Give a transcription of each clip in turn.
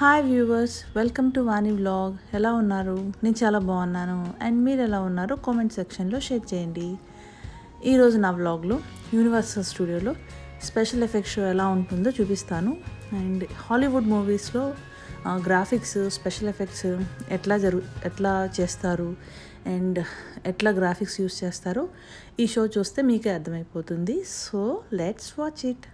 Hi viewers, welcome to Vani vlog. ఎలా ఉన్నారు? నేను చాలా బాగున్నాను. అండ్ మీరు ఎలా ఉన్నారు? కామెంట్ సెక్షన్లో షేర్ చేయండి. ఈరోజు నా వ్లాగ్లో యూనివర్సల్ స్టూడియోలో స్పెషల్ ఎఫెక్ట్స్ షో ఎలా ఉంటుందో చూపిస్తాను. అండ్ హాలీవుడ్ మూవీస్లో గ్రాఫిక్స్, స్పెషల్ ఎఫెక్ట్స్ ఎట్లా చేస్తారు అండ్ ఎట్లా గ్రాఫిక్స్ యూస్ చేస్తారో ఈ షో చూస్తే మీకే అర్థమైపోతుంది. So let's watch it.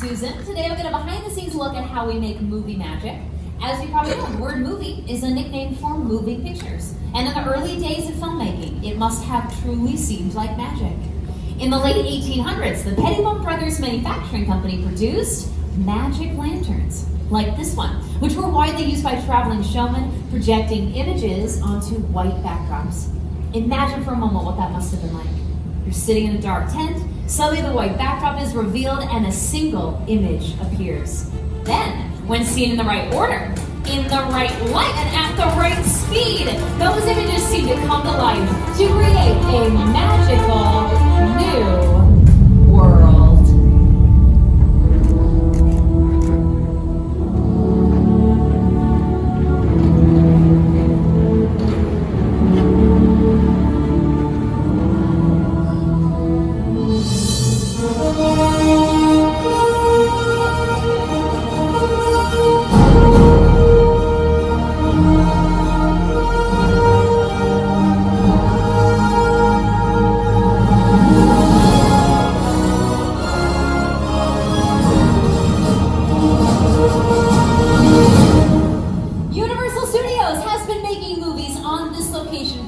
Susan. Today I'm going to behind the scenes look at how we make movie magic. As you probably know, the word movie is a nickname for moving pictures. And in the early days of filmmaking, it must have truly seemed like magic. In the late 1800s, the Pettibone Brothers Manufacturing Company produced magic lanterns, like this one, which were widely used by traveling showmen projecting images onto white backdrops. Imagine for a moment what that must have been like. You're sitting in a dark tent, suddenly the white backdrop is revealed and a single image appears. Then, when seen in the right order, in the right light, and at the right speed, those images seem to come to life to create a magical new world.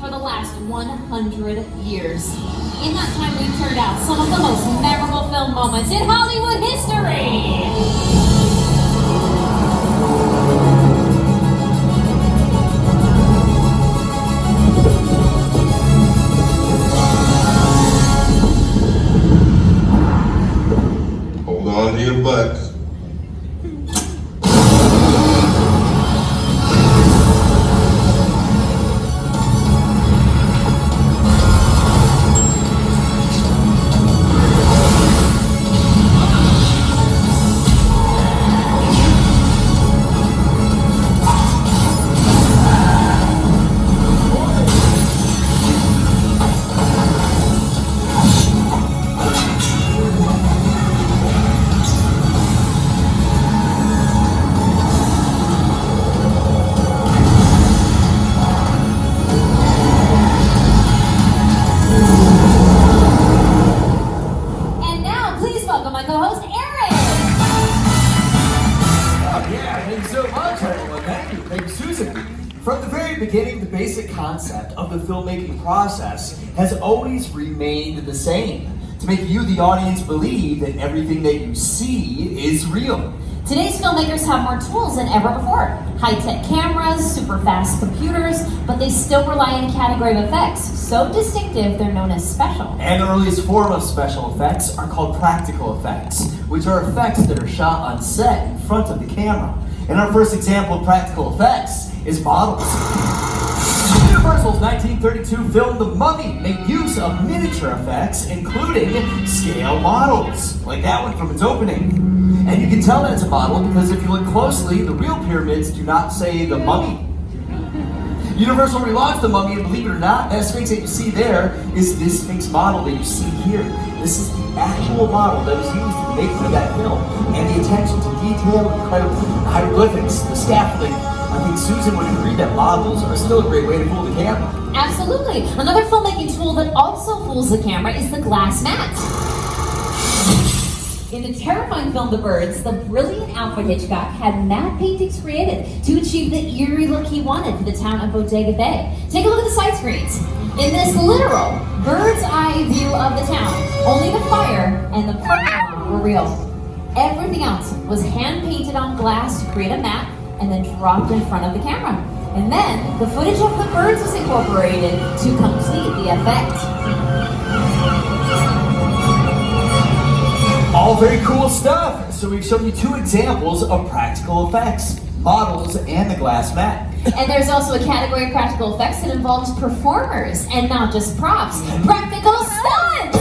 For the last 100 years. In that time, we've turned out some of the most memorable film moments in Hollywood history. Hold on to your butts. From the very beginning, the basic concept of the filmmaking process has always remained the same, to make you, the audience, believe that everything that you see is real. Today's filmmakers have more tools than ever before. High-tech cameras, super fast computers, but they still rely on a category of effects so distinctive they're known as special. And the earliest form of special effects are called practical effects, which are effects that are shot on set in front of the camera. And our first example of practical effects is models. Universal's 1932 film The Mummy made use of miniature effects, including scale models, like that one from its opening. And you can tell that it's a model because if you look closely, the real pyramids do not say The Mummy. Universal relaunched The Mummy, and believe it or not, that Sphinx that you see there is this Sphinx model that you see here. This is the actual model that was used in the making of that film. And the attention to detail, incredible hieroglyphics, the scaffolding. I think Susan would agree that models are still a great way to fool the camera. Absolutely. Another filmmaking tool that also fools the camera is the glass mat. In the terrifying film The Birds, the brilliant Alfred Hitchcock had matte paintings created to achieve the eerie look he wanted for the town of Bodega Bay. Take a look at the side screens. In this literal bird's eye view of the town, only the fire and the parking lot were real. Everything else was hand-painted on glass to create a mat and then dropped in front of the camera. And then the footage of the birds was incorporated to complete the effect. All very cool stuff. So we've shown you two examples of practical effects, models and the glass mat. And there's also a category of practical effects that involves performers and not just props. Practical stunts!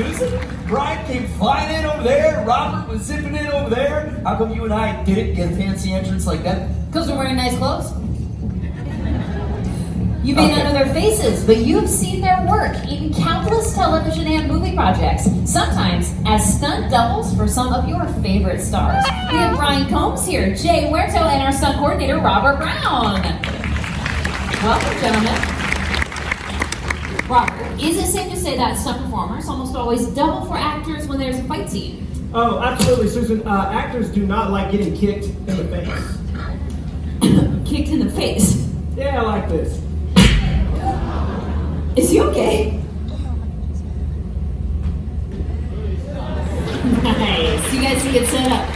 Susan? Brian came flying in over there. Robert was zipping in over there. How come you and I didn't get a fancy entrance like that? Because we're wearing nice clothes. You may not know their faces, but you have seen their work in countless television and movie projects, sometimes as stunt doubles for some of your favorite stars. We have Brian Combs here, Jay Huerto, and our stunt coordinator, Robert Brown. Welcome, gentlemen. Robert, is it safe to say that stunt performers almost always double for actors when there's a fight scene? Oh, absolutely, Susan. Actors do not like getting kicked in the face. Kicked in the face? Yeah, like this. Is he okay? Nice. You guys can get set up.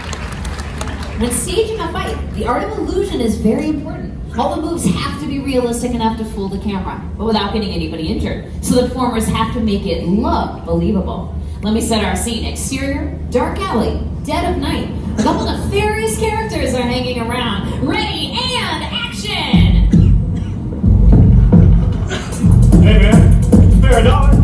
When staging a fight, the art of illusion is very important. All the moves have to be realistic enough to fool the camera, but without getting anybody injured. So the performers have to make it look believable. Let me set our scene. Exterior, dark alley, dead of night. A couple of nefarious characters are hanging around. Ready and action! Hey, man. Spare a dollar.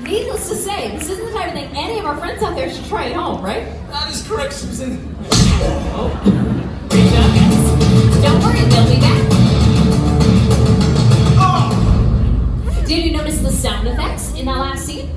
Needless to say, this isn't the type of thing any of our friends out there should try at home, right? That is correct, Susan. Oh. Great job, guys. Don't worry, they'll be back. Oh! Did you notice the sound effects in that last scene?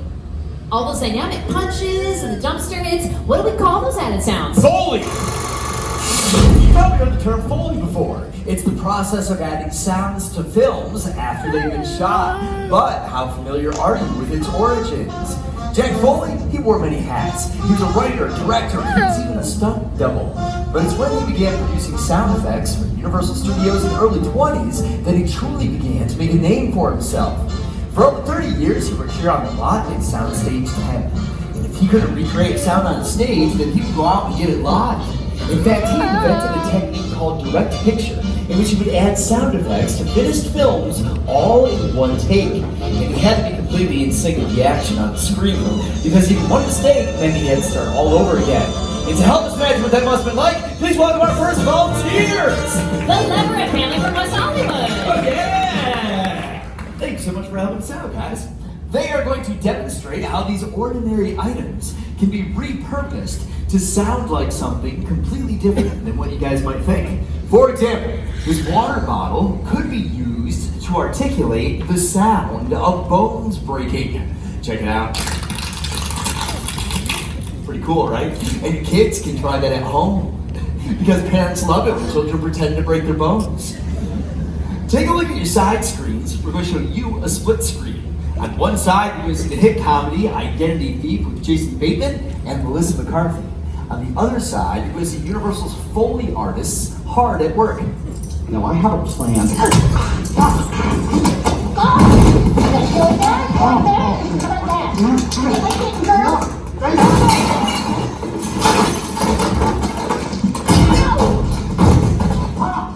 All those dynamic punches and the dumpster hits. What do we call those added sounds? Foley! You've probably heard the term Foley before. It's the process of adding sounds to films after they've been shot. But how familiar are you with its origins? Jack Foley, he wore many hats. He was a writer, director, he was even a stunt double. But it's when he began producing sound effects for Universal Studios in the early 20s that he truly began to make a name for himself. For over 30 years, he worked here on the lot in Soundstage 10. And if he couldn't recreate sound on stage, then he would go out and get it live. In fact, he invented a technique called direct picture, in which he would add sound effects to finished films all in one take. And he had to be completely in sync with the action on the screen, because if one mistake meant he had to start all over again. And to help us imagine what that must have been like, please welcome our first volunteers! The Leverett family from West Hollywood! Oh yeah! Thanks so much for helping us out, guys. They are going to demonstrate how these ordinary items can be repurposed to sound like something completely different than what you guys might think. For example, this water bottle could be used to articulate the sound of bones breaking. Check it out. Pretty cool, right? And kids can try that at home because parents love it when children pretend to break their bones. Take a look at your side screens. We're going to show you a split screen. On one side, we're going to see the hit comedy Identity Thief with Jason Bateman and Melissa McCarthy. On the other side, you're going to see Universal's Foley artists hard at work. Now, I have a plan.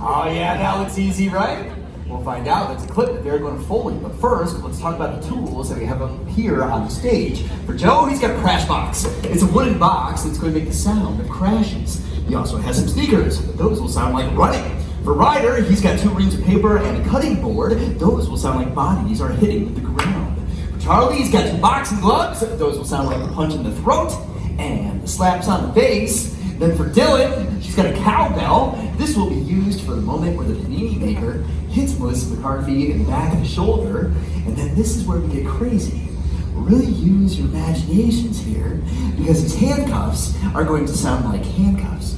Oh yeah, that looks easy, right? We'll find out. That's a clip that they're going to Foley. But first, let's talk about the tools that we have up here on the stage. For Joe, he's got a crash box. It's a wooden box that's going to make the sound of crashes. He also has some sneakers, but those will sound like running. For Ryder, he's got 2 reams of paper and a cutting board. Those will sound like bodies are hitting the ground. For Charlie, he's got 2 boxing gloves. Those will sound like a punch in the throat and the slaps on the face. Then for Dylan, she's got a cowbell. This will be used for the moment where the panini maker hits Melissa McCarthy in the back of the shoulder. And then this is where we get crazy. really use your imaginations here, because these handcuffs are going to sound like handcuffs.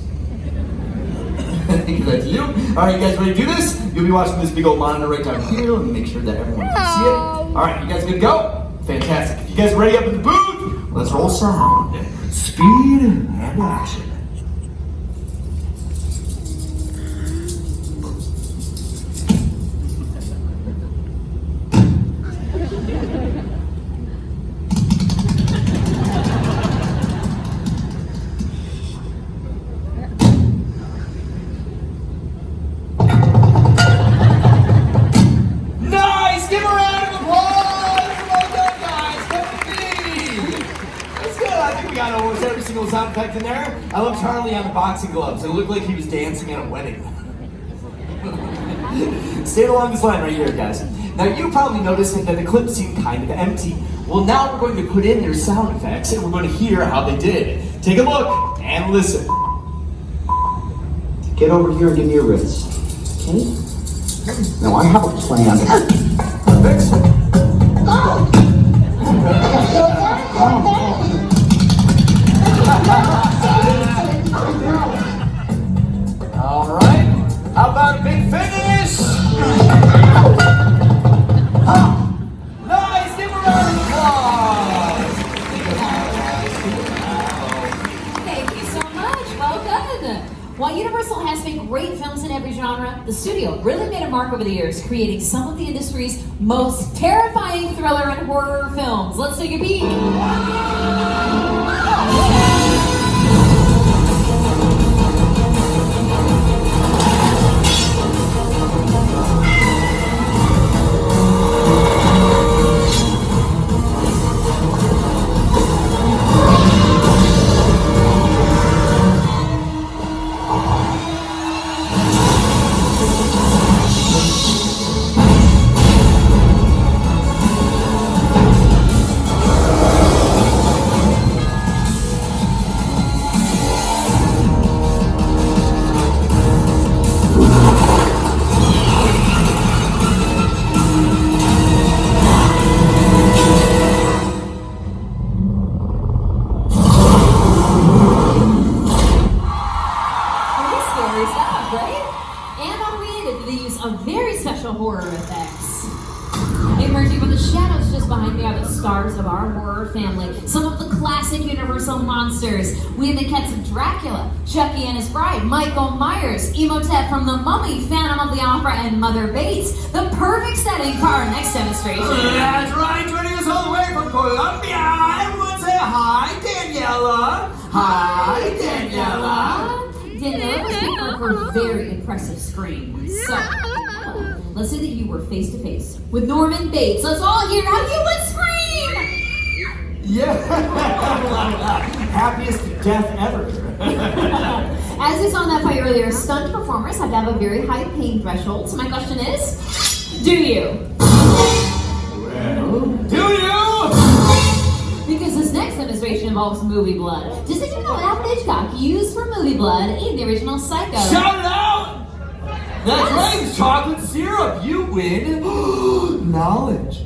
Give that to you. All right, you guys ready to do this? You'll be watching this big old monitor right down here. Let me make sure that everyone can see it. All right, you guys good to go? Fantastic. If you guys ready up in the booth, let's roll sound. Speed and action. Sound effect in there. I love Charlie on the boxing gloves. It looked like he was dancing at a wedding. Stay along this line right here, guys. Now you probably noticed that the clip seemed kind of empty. Well, now we're going to put in their sound effects and we're going to hear how they did. Take a look and listen. Get over here and give me a wrist. Okay? Now I have a plan. Fix it. All right. How about a big finish? Nice. Give her a round of applause. Thank you so much. Well done. While Universal has made great films in every genre, the studio really made a mark over the years, creating some of the industry's most terrifying thriller and horror films. Let's take a peek. Horror effects. Emerging from the shadows just behind me are the stars of our horror family. Some of the classic Universal monsters. We have the cats of Dracula, Chucky and his bride, Michael Myers, Imhotep from The Mummy, Phantom of the Opera, and Mother Bates. The perfect setting for our next demonstration. That's right, joining us all the way from Colombia. Everyone say hi, Daniela. Hi, Daniela. Daniela was known for her very impressive screams. So, let's say that you were face to face with Norman Bates. Let's all hear how you would scream! Yeah. Happiest death ever. As we saw in that fight earlier, stunt performers have to have a very high pain threshold. So my question is, do you? Well, do you? Because this next demonstration involves movie blood. Just as you know, Alfred Hitchcock used for movie blood in the original Psycho. Shout it out! That's right, chocolate syrup. You win knowledge.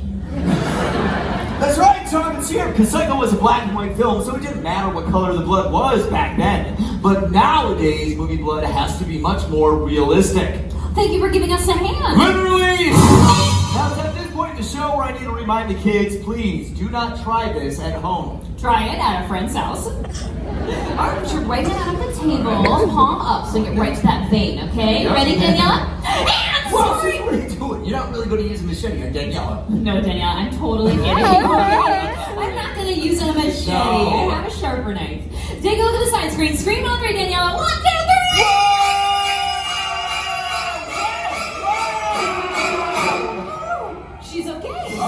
That's right, chocolate syrup. Because Psycho was a black and white film, so it didn't matter what color the blood was back then. But nowadays, movie blood has to be much more realistic. Thank you for giving us a hand. Literally! Now it's at this point in the show where I need to remind the kids, please do not try this at home. Try it at a friend's house. Alright, put your right hand out on the table, palm up, so get right to that vein, okay? Yep. Ready, Daniela? And Well, see, what are you doing? You're not really going to use a machete on Daniela. No, Daniela, I'm totally kidding. I'm not going to use a machete. No. I have a sharper knife. Take a look at the side screen. Scream on three, Daniela. 1, 2, 3! She's okay.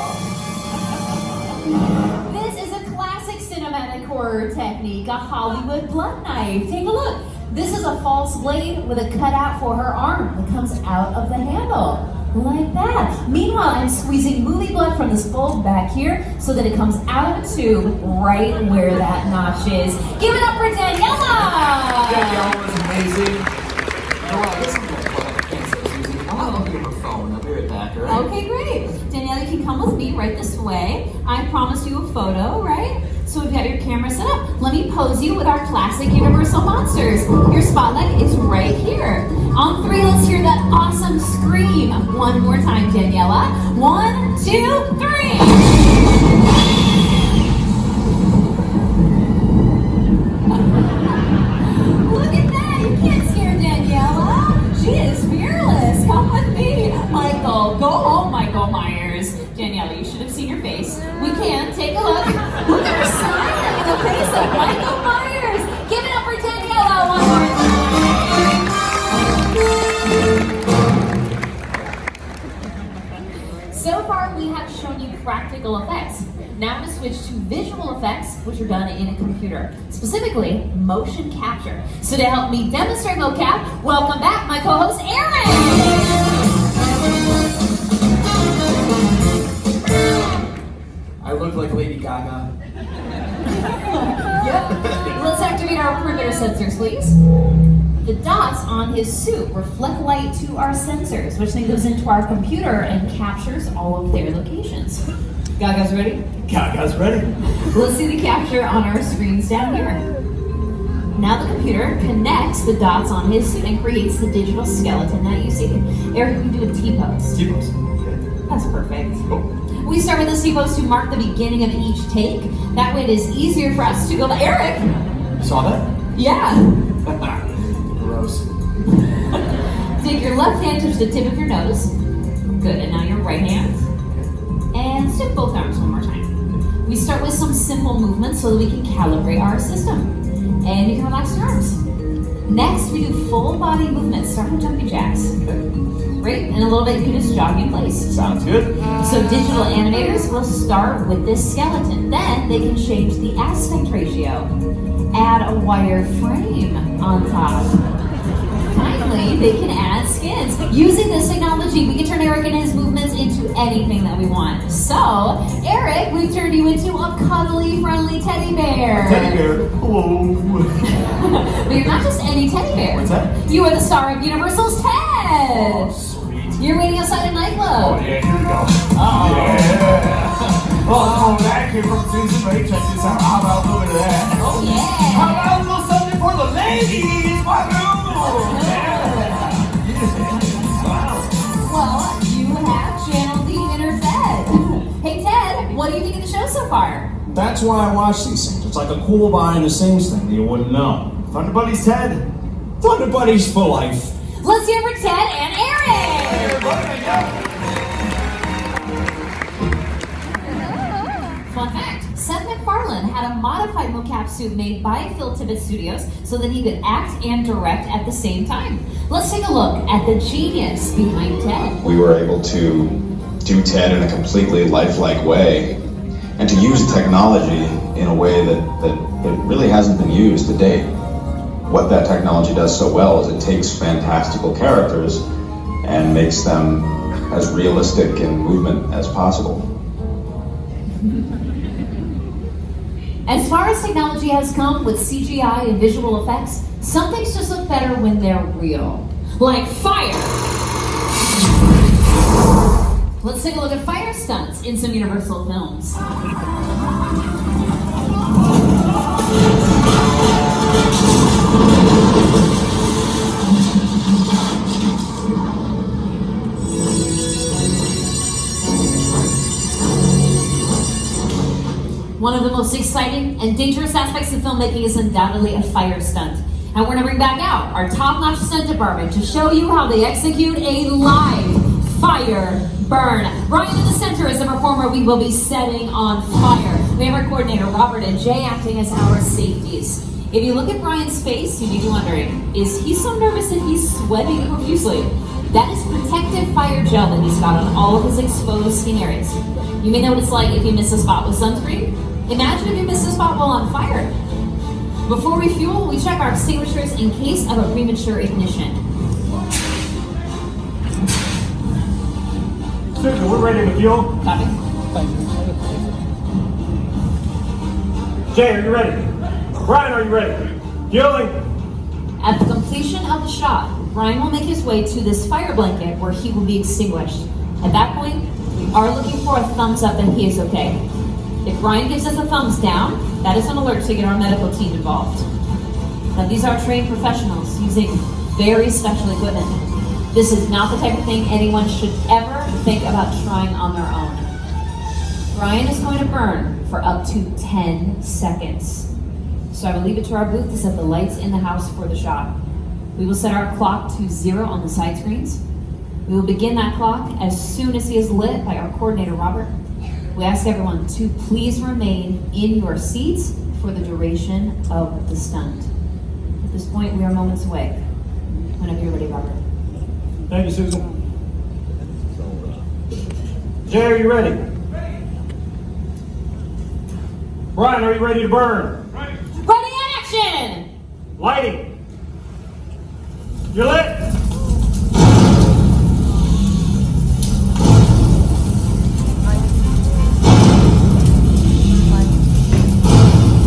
This is a classic cinematic horror technique, a Hollywood blood knife. Take a look. This is a false blade with a cutout for her arm that comes out of the handle. Like that. Meanwhile, I'm squeezing movie blood from this bulb back here so that it comes out of the tube right where that notch is. Give it up for Daniela! Daniela was amazing. Oh, wow, this is my phone. I can't say Susie. I'm going to give her phone. I'll be right back, all right? Okay, great. Daniela, Now you can come with me right this way. I promised you a photo, right? So we've got your camera set up. Let me pose you with our classic Universal monsters. Your spotlight is right here. On 3, let's hear that awesome scream. One more time, Daniela. 1, 2, 3. Look at that! You can't scare Daniela. She is fearless. Come with me. Michael, go home, Michael Myers. Daniela, you should have seen your face. We can. Take a look. Look at her smile in the face of Michael Myers. Give it up for Daniela one more time. So far, we have shown you practical effects. Now I'm going to switch to visual effects, which are done in a computer, specifically motion capture. So to help me demonstrate mocap, welcome back my co-host Aaron. I look like Lady Gaga. Yep. Let's activate our perimeter sensors, please. The dots on his suit reflect light to our sensors, which then goes into our computer and captures all of their locations. Gaga's ready? Gaga's ready. Let's see the capture on our screens down here. Now the computer connects the dots on his suit and creates the digital skeleton that you see. Eric, you can do a T-pose. T-pose. That's perfect. Cool. We start with the T-pose to mark the beginning of each take. That way it is easier for us to go by. Eric! Saw that? Yeah. Gross. Take your left hand, touch the tip of your nose. Good, and now your right hand. And stick both arms one more time. We start with some simple movements so that we can calibrate our system. And you can relax your arms. Next, we do full body movements, starting with jumping jacks. Great, in a little bit you can just jog in place. Sounds good. So digital animators will start with this skeleton. Then they can change the aspect ratio. Add a wire frame on top. Finally, they can add skins. Using this technology, we can turn Eric and his movements into anything that we want. So, Eric, we've turned you into a cuddly, friendly teddy bear. Teddy bear. Hello. But you're not just any teddy bear. What's that? You are the star of Universal's Ted. Oh, sweet. You're waiting outside a nightclub. Oh, yeah, here we go. Uh-oh. Yeah. Oh, that came from season 8. Check this out. How about a little bit of that? Oh, yeah. How about a little something for the ladies? Wow. Well, you have channeled the inner Ted. Hey, Ted, what do you think of the show so far? That's why I watch these things. It's like a cool behind the scenes thing that you wouldn't know. Thunder Buddy's Ted. Thunder Buddies for life. Let's hear for Ted and Eric. Fun fact, Seth MacFarlane had a modified mocap suit made by Phil Tippett Studios so that he could act and direct at the same time. Let's take a look at the genius behind Ted. We were able to do Ted in a completely lifelike way and to use technology in a way that really hasn't been used to date. What that technology does so well is it takes fantastical characters and makes them as realistic in movement as possible. As far as technology has come with CGI and visual effects, some things just look better when they're real. Like fire! Let's take a look at fire stunts in some Universal films. One of the most exciting and dangerous aspects of filmmaking is undoubtedly a fire stunt. And we're gonna bring back out our top-notch stunt department to show you how they execute a live fire burn. Brian in the center is the performer we will be setting on fire. We have our coordinator Robert and Jay acting as our safeties. If you look at Brian's face, you may be wondering, is he so nervous that he's sweating profusely? That is protective fire gel that he's got on all of his exposed skin areas. You may know what it's like if you miss a spot with sunscreen. Imagine if you miss a spot while on fire. Before we fuel, we check our extinguishers in case of a premature ignition. Susan, we're ready to fuel. Copy. Jay, are you ready? Brian, are you ready? Fueling. At the completion of the shot, Brian will make his way to this fire blanket where he will be extinguished. At that point, we We are looking for a thumbs up that he is okay. If Brian gives us a thumbs down, that is an alert to get our medical team involved. Now, these are trained professionals using very special equipment. This is not the type of thing anyone should ever think about trying on their own. Brian is going to burn for up to 10 seconds. So I will leave it to our booth to set the lights in the house for the shot. We will set our clock to 0 on the side screens. We will begin that clock as soon as he is lit by our coordinator, Robert. We ask everyone to please remain in your seats for the duration of the stunt. At this point, we are moments away. Whenever you're ready, Robert. Thank you, Susan. Jay, are you ready? Brian, are you ready to burn? Ready, action! Lighting. You're lit.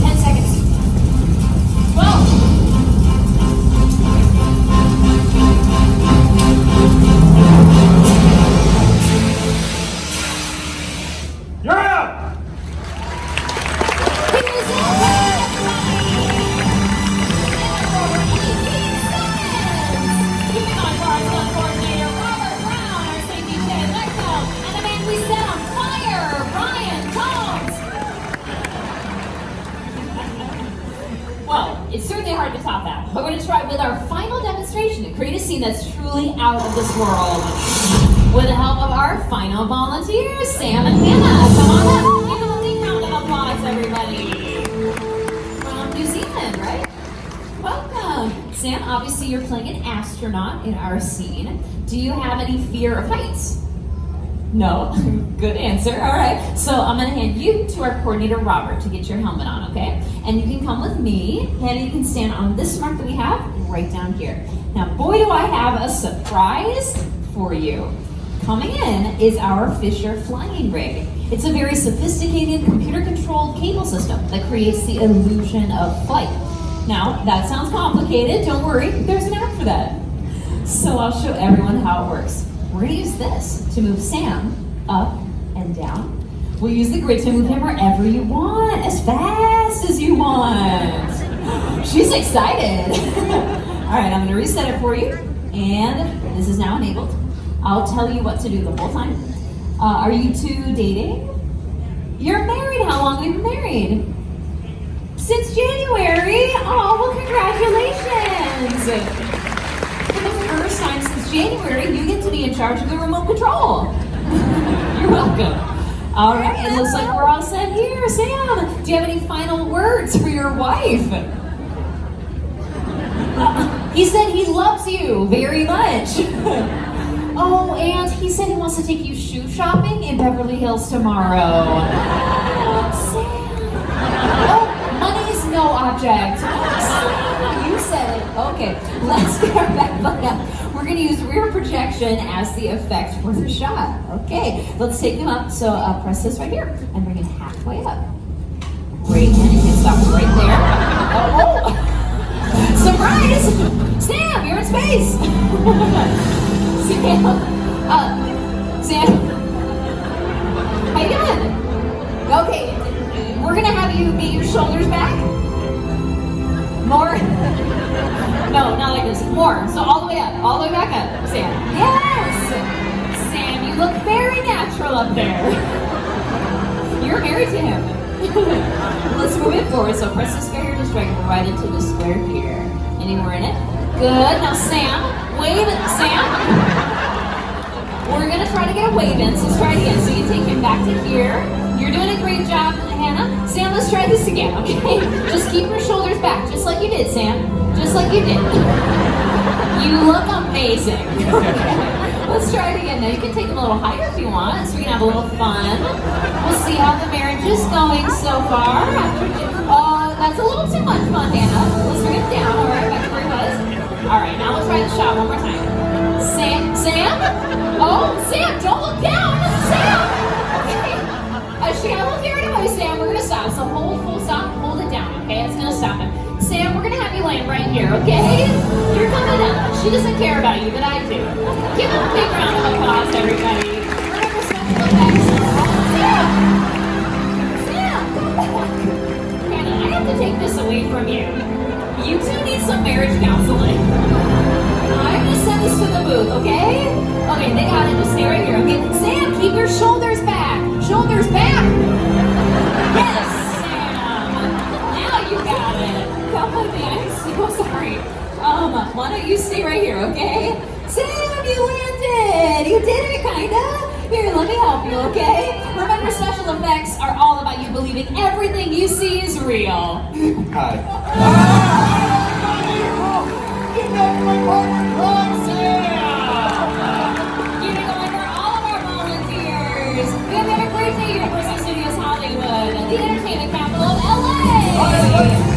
10 seconds. 12. You're out. Moving on to our stunt coordinator, Robert Brown, our safety Jay Lexo, and the man we set on fire, Brian Combs. Well, it's certainly hard to top that, but we're going to try with our final demonstration to create a scene that's truly out of this world. With the help of our final volunteers, Sam and Hannah. Come on up. Give them a big round of applause, everybody. From New Zealand, right? Welcome. Sam, obviously you're playing an astronaut in our scene. Do you have any fear of heights? No? Good answer. All right. So I'm going to hand you to our coordinator, Robert, to get your helmet on, okay? And you can come with me. Hannah, you can stand on this mark that we have right down here. Now, boy, do I have a surprise for you. Coming in is our Fisher flying rig. It's a very sophisticated computer-controlled cable system that creates the illusion of flight. Now, that sounds complicated. Don't worry, there's an app for that. So I'll show everyone how it works. We're gonna use this to move Sam up and down. We'll use the grid to move him wherever you want, as fast as you want. She's excited. All right, I'm gonna reset it for you. And this is now enabled. I'll tell you what to do the whole time. Are you two dating? You're married. How long have you been married? Since January. Oh, well, congratulations. For the first time since January, you get to be in charge of the remote control. You're welcome. All right, it looks like we're all set here. Sam, do you have any final words for your wife? He said he loves you very much. Oh, and he said he wants to take you shoe shopping in Beverly Hills tomorrow. Sam. Oh, money is no object. You said it. Okay, let's get our backpack up. We're going to use rear projection as the effect for the shot. Okay, let's take him up. So press this right here and bring him halfway up. Great, and you can stop right there. Oh. Surprise! Sam, you're in space! Sam, how you doing? Okay, we're gonna have you get your shoulders back. More? No, not like this. More. So all the way up, all the way back up, Sam. Yes! Sam, you look very natural up there. You're married to him. Let's move it forward. So press the square here to strike right into the square here. Anywhere in it? Good. Now Sam, wave it. Sam. We're going to try to get a wave in. So let's try it again. So you take him back to here. You're doing a great job, Hannah. Sam, let's try this again, okay? Just keep your shoulders back, just like you did, Sam. Just like you did. You look amazing. Let's try it again. Now you can take them a little higher if you want, so we can have a little fun. We'll see how the marriage is going so far. That's a little too much fun, Hannah. Let's bring it down, all right, back to where it was. All right, now let's try the shot one more time. Sam? Oh, Sam, don't look down. Sam! Okay. She got a little carried away, Sam. We're gonna stop. So hold, full stop, hold it down, okay? It's gonna stop him. Sam, we're gonna have you land right here, okay? You're coming up. She doesn't care about you, but I do. Give him a big round of applause, everybody. We're gonna effects. Sam, come back. Hannah, I have to take this away from you. You two need some marriage counseling. I'm gonna send this to the booth, okay? Okay, they got it. Just stay right here, okay? Sam, keep your shoulders back. Shoulders back. Yes, Sam. Now you got it. Come with me. I'm so sorry. Why don't you stay right here, okay? Sam, you landed. You did it, kinda. Here, let me help you, okay? Remember, special effects are all about you believing everything you see is real. Hi. Get back to my partner, Club Sam! Keeping going for all of our volunteers. We hope you have a great day here at Universal Studios Hollywood, the entertainment capital of LA.